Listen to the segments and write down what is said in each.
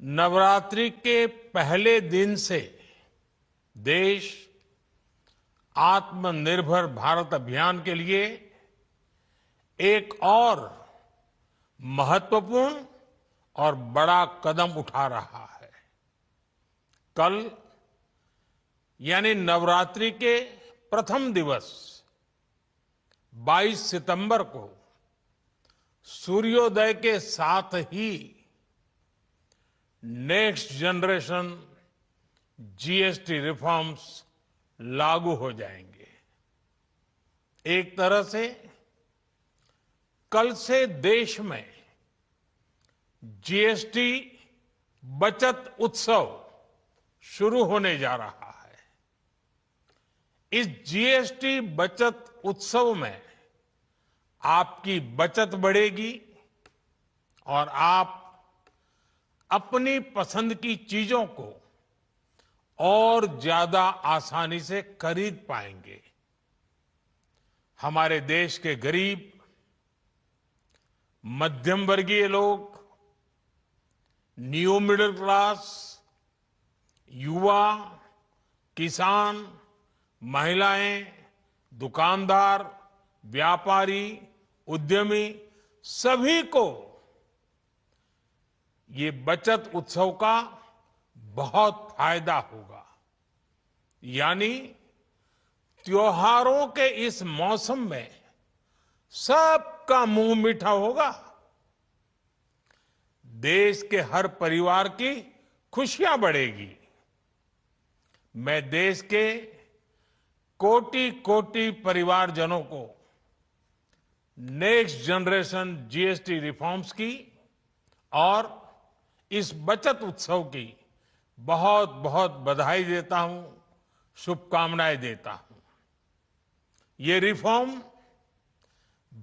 नवरात्रि के पहले दिन से देश आत्मनिर्भर भारत अभियान के लिए एक और महत्वपूर्ण और बड़ा कदम उठा रहा है। कल यानी नवरात्रि के प्रथम दिवस 22 सितंबर को सूर्योदय के साथ ही नेक्स्ट जनरेशन जीएसटी रिफॉर्म्स लागू हो जाएंगे। एक तरह से कल से देश में जीएसटी बचत उत्सव शुरू होने जा रहा है। इस जीएसटी बचत उत्सव में आपकी बचत बढ़ेगी और आप अपनी पसंद की चीजों को और ज्यादा आसानी से खरीद पाएंगे। हमारे देश के गरीब, मध्यम वर्गीय लोग, न्यू मिडिल क्लास, युवा, किसान, महिलाएं, दुकानदार, व्यापारी, उद्यमी सभी को ये बचत उत्सव का बहुत फायदा होगा। यानी त्योहारों के इस मौसम में सबका मुंह मीठा होगा। देश के हर परिवार की खुशियां बढ़ेगी। मैं देश के कोटि कोटि परिवारजनों को नेक्स्ट जनरेशन जीएसटी रिफॉर्म्स की और इस बचत उत्सव की बहुत बहुत बधाई देता हूं, शुभकामनाएं देता हूं। ये रिफॉर्म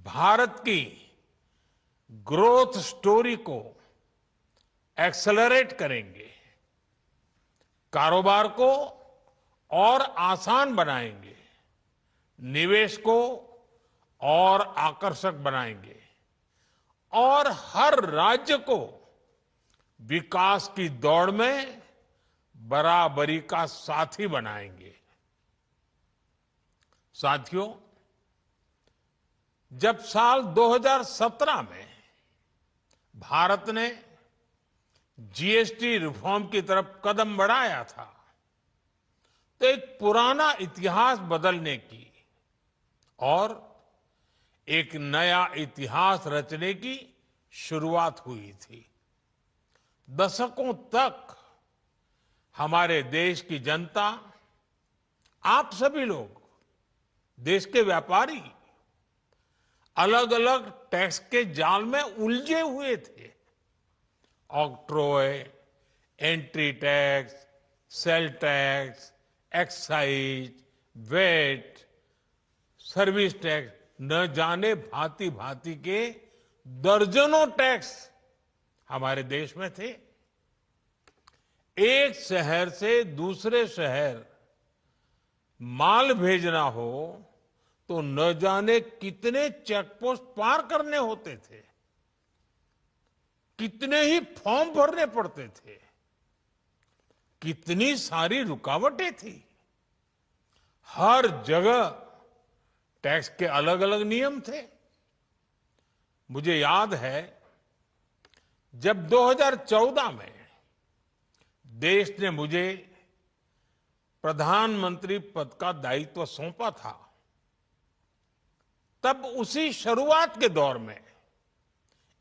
भारत की ग्रोथ स्टोरी को एक्सेलरेट करेंगे, कारोबार को और आसान बनाएंगे, निवेश को और आकर्षक बनाएंगे और हर राज्य को विकास की दौड़ में बराबरी का साथी बनाएंगे। साथियों, जब साल 2017 में भारत ने जीएसटी रिफॉर्म की तरफ कदम बढ़ाया था, तो एक पुराना इतिहास बदलने की और एक नया इतिहास रचने की शुरुआत हुई थी। दशकों तक हमारे देश की जनता, आप सभी लोग, देश के व्यापारी अलग अलग टैक्स के जाल में उलझे हुए थे। Octroi, entry tax, sale tax, excise, VAT, service tax, न जाने भांति भांति के दर्जनों टैक्स हमारे देश में थे। एक शहर से दूसरे शहर माल भेजना हो तो न जाने कितने चेकपोस्ट पार करने होते थे, कितने ही फॉर्म भरने पड़ते थे, कितनी सारी रुकावटें थी। हर जगह टैक्स के अलग अलग नियम थे। मुझे याद है जब 2014 में देश ने मुझे प्रधानमंत्री पद का दायित्व सौंपा था, तब उसी शुरुआत के दौर में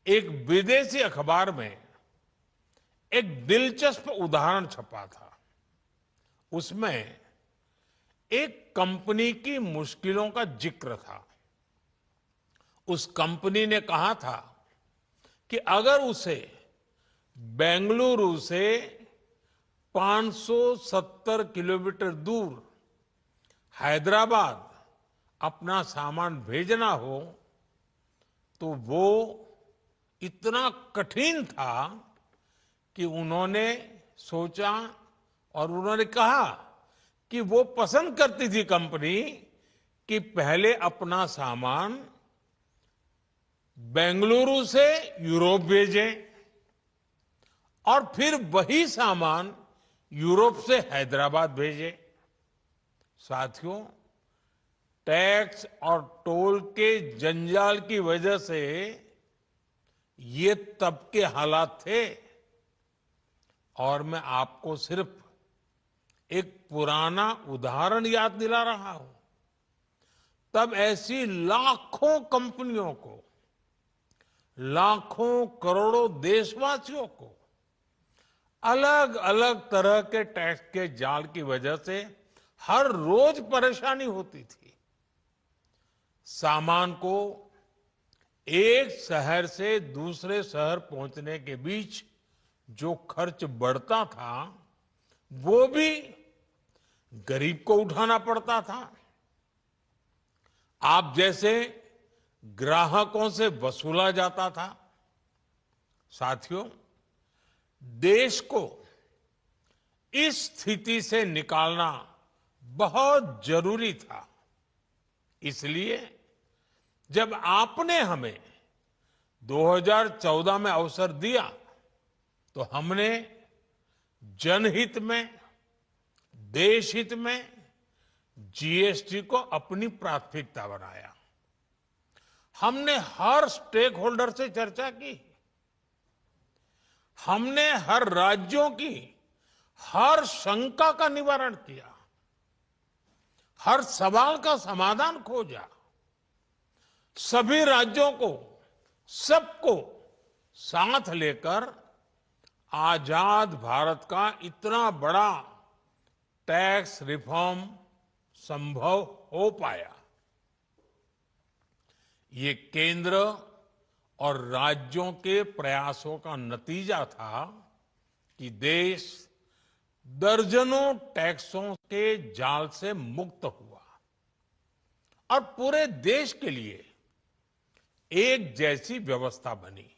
एक विदेशी अखबार में एक दिलचस्प उदाहरण छपा था। उसमें एक कंपनी की मुश्किलों का जिक्र था। उस कंपनी ने कहा था कि अगर उसे बेंगलुरु से 570 किलोमीटर दूर हैदराबाद अपना सामान भेजना हो तो वो इतना कठिन था कि उन्होंने सोचा और उन्होंने कहा कि वो पसंद करती थी कंपनी कि पहले अपना सामान बेंगलुरु से यूरोप भेजें और फिर वही सामान यूरोप से हैदराबाद भेजे। साथियों, टैक्स और टोल के जंजाल की वजह से ये तब के हालात थे। और मैं आपको सिर्फ एक पुराना उदाहरण याद दिला रहा हूं। तब ऐसी लाखों कंपनियों को, लाखों करोड़ों देशवासियों को अलग अलग तरह के टैक्स के जाल की वजह से हर रोज परेशानी होती थी। सामान को एक शहर से दूसरे शहर पहुंचने के बीच जो खर्च बढ़ता था, वो भी गरीब को उठाना पड़ता था। आप जैसे ग्राहकों से वसूला जाता था। साथियों, देश को इस स्थिति से निकालना बहुत जरूरी था। इसलिए जब आपने हमें 2014 में अवसर दिया, तो हमने जनहित में, देशहित में जीएसटी को अपनी प्राथमिकता बनाया। हमने हर स्टेक होल्डर से चर्चा की। हमने हर राज्यों की हर शंका का निवारण किया, हर सवाल का समाधान खोजा। सभी राज्यों को, सबको साथ लेकर आजाद भारत का इतना बड़ा टैक्स रिफॉर्म संभव हो पाया। ये केंद्र और राज्यों के प्रयासों का नतीजा था कि देश दर्जनों टैक्सों के जाल से मुक्त हुआ और पूरे देश के लिए एक जैसी व्यवस्था बनी।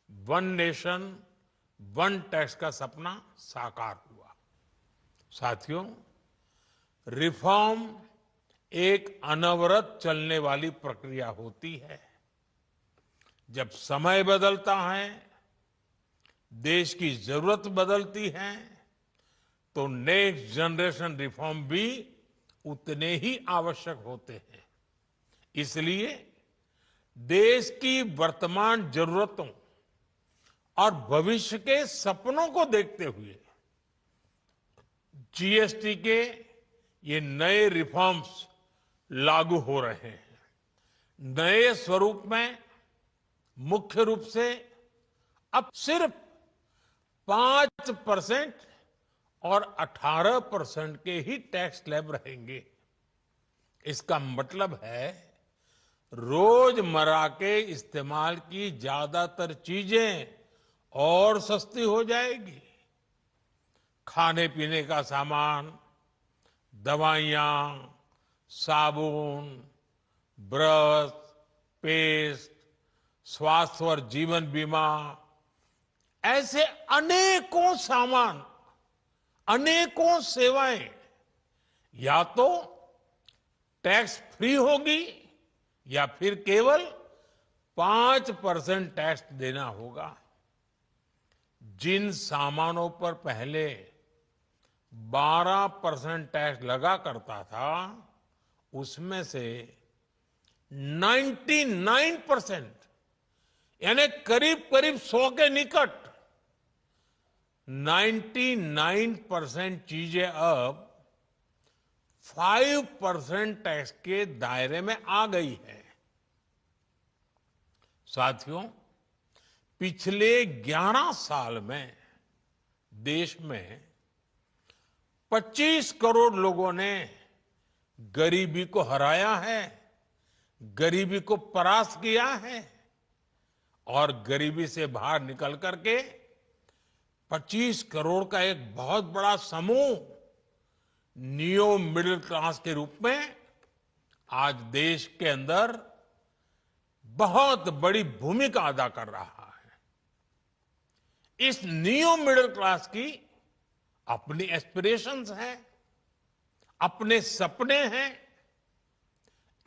वन नेशन वन टैक्स का सपना साकार हुआ। साथियों, रिफॉर्म एक अनवरत चलने वाली प्रक्रिया होती है। जब समय बदलता है, देश की जरूरत बदलती है, तो नेक्स्ट जनरेशन रिफॉर्म भी उतने ही आवश्यक होते हैं। इसलिए देश की वर्तमान जरूरतों और भविष्य के सपनों को देखते हुए जीएसटी के ये नए रिफॉर्म्स लागू हो रहे हैं। नए स्वरूप में मुख्य रूप से अब सिर्फ 5% और 18% के ही टैक्स स्लैब रहेंगे। इसका मतलब है रोजमर्रा के इस्तेमाल की ज्यादातर चीजें और सस्ती हो जाएगी। खाने पीने का सामान, दवाइयां, साबुन, ब्रश, पेस्ट, स्वास्थ्य और जीवन बीमा, ऐसे अनेकों सामान, अनेकों सेवाएं या तो टैक्स फ्री होगी या फिर केवल 5% टैक्स देना होगा। जिन सामानों पर पहले 12% टैक्स लगा करता था, उसमें से 99% यानी करीब करीब 100 के निकट 99% चीजें अब 5% टैक्स के दायरे में आ गई है। साथियों, पिछले 11 साल में देश में 25 करोड़ लोगों ने गरीबी को हराया है, गरीबी को परास्त किया है और गरीबी से बाहर निकल करके 25 करोड़ का एक बहुत बड़ा समूह नियो मिडिल क्लास के रूप में आज देश के अंदर बहुत बड़ी भूमिका अदा कर रहा है। इस नियो मिडिल क्लास की अपनी एस्पिरेशंस हैं, अपने सपने हैं।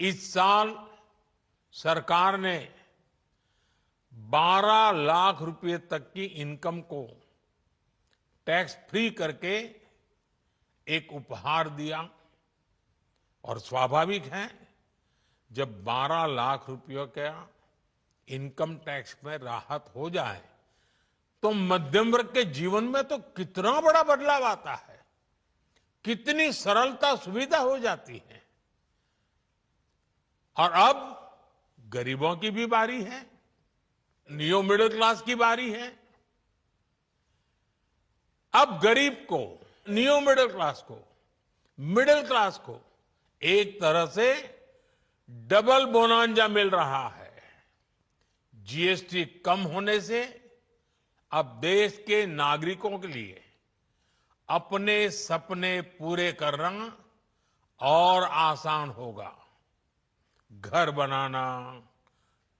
इस साल सरकार ने 12 लाख रुपए तक की इनकम को टैक्स फ्री करके एक उपहार दिया। और स्वाभाविक है, जब 12 लाख रुपयों का इनकम टैक्स में राहत हो जाए तो मध्यम वर्ग के जीवन में तो कितना बड़ा बदलाव आता है, कितनी सरलता सुविधा हो जाती है। और अब गरीबों की भी बारी है, न्यू मिडिल क्लास की बारी है। अब गरीब को, न्यू मिडिल क्लास को एक तरह से डबल बोनांजा मिल रहा है। जीएसटी कम होने से अब देश के नागरिकों के लिए अपने सपने पूरे करना और आसान होगा। घर बनाना,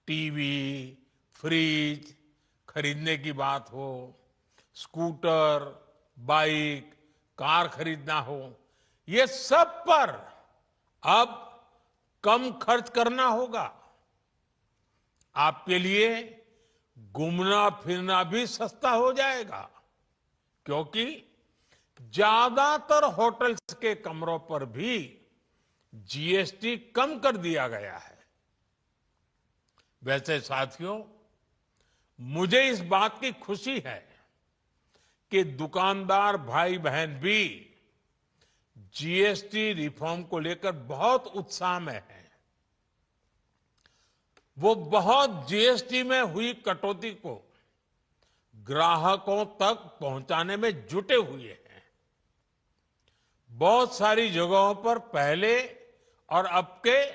टीवी, फ्रिज खरीदने की बात हो, स्कूटर, बाइक, कार खरीदना हो, ये सब पर अब कम खर्च करना होगा। आपके लिए घूमना फिरना भी सस्ता हो जाएगा, क्योंकि ज्यादातर होटल्स के कमरों पर भी जीएसटी कम कर दिया गया है। वैसे साथियों, मुझे इस बात की खुशी है कि दुकानदार भाई बहन भी जीएसटी रिफॉर्म को लेकर बहुत उत्साह में हैं। वो बहुत जीएसटी में हुई कटौती को ग्राहकों तक पहुंचाने में जुटे हुए हैं। बहुत सारी जगहों पर पहले और अब के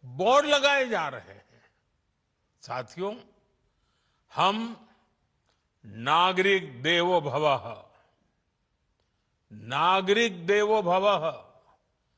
बोर्ड लगाए जा रहे हैं। साथियों, हम नागरिक देवो भवः